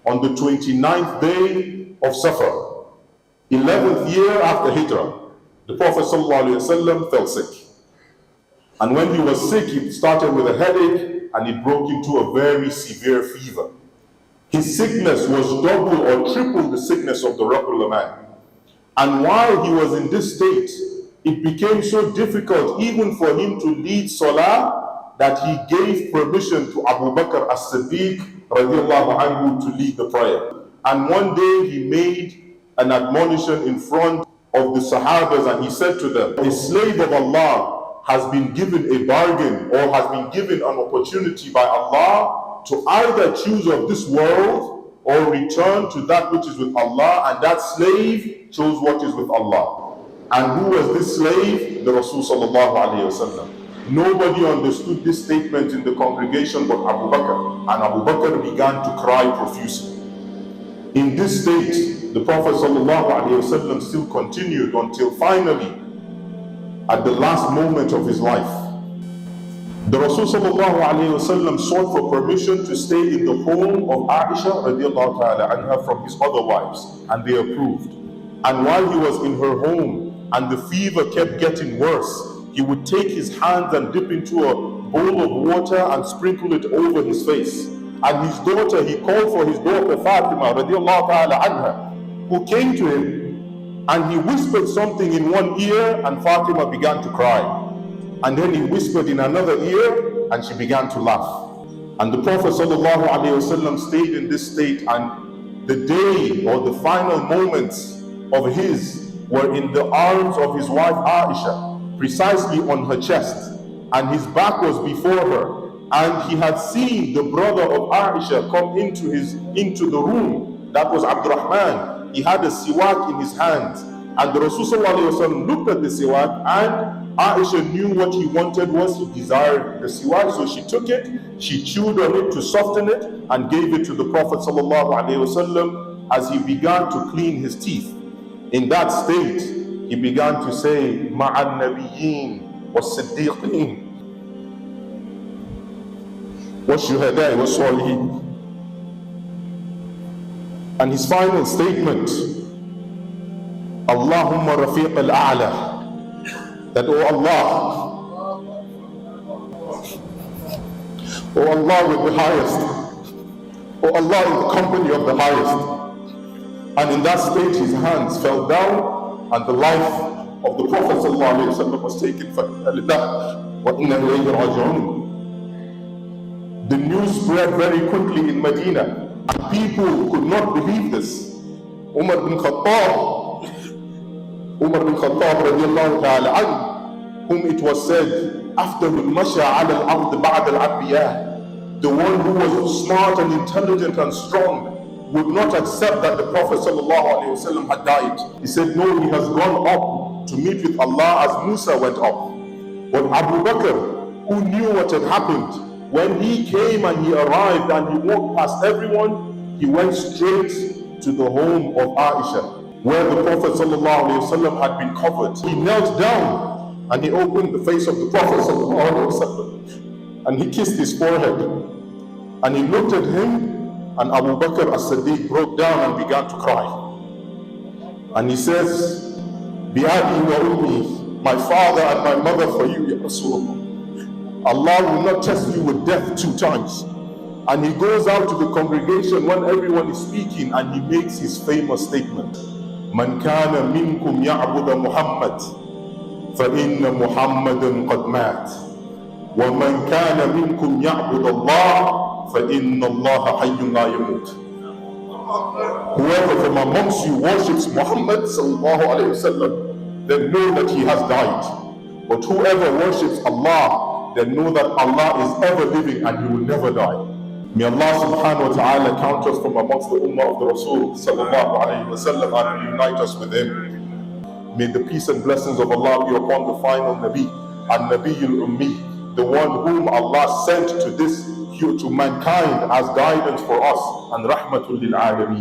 on the 29th day of Safar, 11th year after Hijrah, the Prophet ﷺ fell sick. And when he was sick, he started with a headache and it broke into a very severe fever. His sickness was double or triple the sickness of the regular man. And while he was in this state, it became so difficult even for him to lead Salah that he gave permission to Abubakar as Sadiq radiallahu anhu to lead the prayer. And one day he made an admonition in front of the Sahabas and he said to them, a slave of Allah has been given a bargain or has been given an opportunity by Allah to either choose of this world or return to that which is with Allah, and that slave chose what is with Allah. And who was this slave? The Rasul sallallahu alayhi wasallam. Nobody understood this statement in the congregation but Abu Bakr, and Abu Bakr began to cry profusely. In this state, the Prophet sallallahu alayhi wasallam still continued until finally, at the last moment of his life, the Rasul sallallahu alayhi wasallam sought for permission to stay in the home of Aisha radiallahu ta'ala anha from his other wives, and they approved. And while he was in her home and the fever kept getting worse, he would take his hands and dip into a bowl of water and sprinkle it over his face. And his daughter, he called for his daughter Fatima radiallahu ta'ala anha, who came to him, and he whispered something in one ear and Fatima began to cry. And then he whispered in another ear and she began to laugh. And the Prophet sallallahu alaihi wasallam stayed in this state, and the day or the final moments of his were in the arms of his wife Aisha, precisely on her chest, and his back was before her, and he had seen the brother of Aisha come into the room. That was Abdurrahman. He had a siwak in his hands, and the Rasul sallallahu alaihi wasallam looked at the siwak, and Aisha knew what he wanted was, he desired the siwak, so she took it, she chewed on it to soften it, and gave it to the Prophet sallallahu alaihi wasallam as he began to clean his teeth. In that state, he began to say, Ma'an Nabiyyin wa Siddiqeen wa Shuhada'i wa Salihin. And his final statement, Allahumma Rafiq al-A'la, that, oh Allah with the highest, oh Allah in the company of the highest. And in that state his hands fell down and the life of the Prophet ﷺ was taken. The news spread very quickly in Medina, and people could not believe this. Umar bin Khattab radiallahu ta'ala anhu, whom it was said, after al-masha ala al-ard ba'd al-abiyah, the one who was smart and intelligent and strong, would not accept that the Prophet ﷺ had died. He said, no, he has gone up to meet with Allah as Musa went up. But Abu Bakr, who knew what had happened, when he came and he arrived and he walked past everyone, he went straight to the home of Aisha, where the Prophet ﷺ had been covered. He knelt down and he opened the face of the Prophet ﷺ, and he kissed his forehead, and he looked at him. And Abu Bakr as-Sadiq broke down and began to cry. And he says, Bi abi wa ummi, my father and my mother for you, Ya Rasulullah. Allah will not test you with death 2 times. And he goes out to the congregation when everyone is speaking, and he makes his famous statement, Man kana minkum ya'budu Muhammad, fa inna Muhammadan qad mat. Wa man kana minkum ya'budu Allah, فَإِنَّ اللَّهَ حَيٌّ لَا يَمُوتُ. Whoever from amongst you worships Muhammad sallallahu alayhi wasallam, then know that he has died. But whoever worships Allah, then know that Allah is ever living and he will never die. May Allah subhanahu wa ta'ala count us from amongst the ummah of the Rasul sallallahu alayhi wasallam and unite us with him. May the peace and blessings of Allah be upon the final Nabi, An-Nabiyul Ummi, the one whom Allah sent to mankind as guidance for us, and rahmatul lil alameen.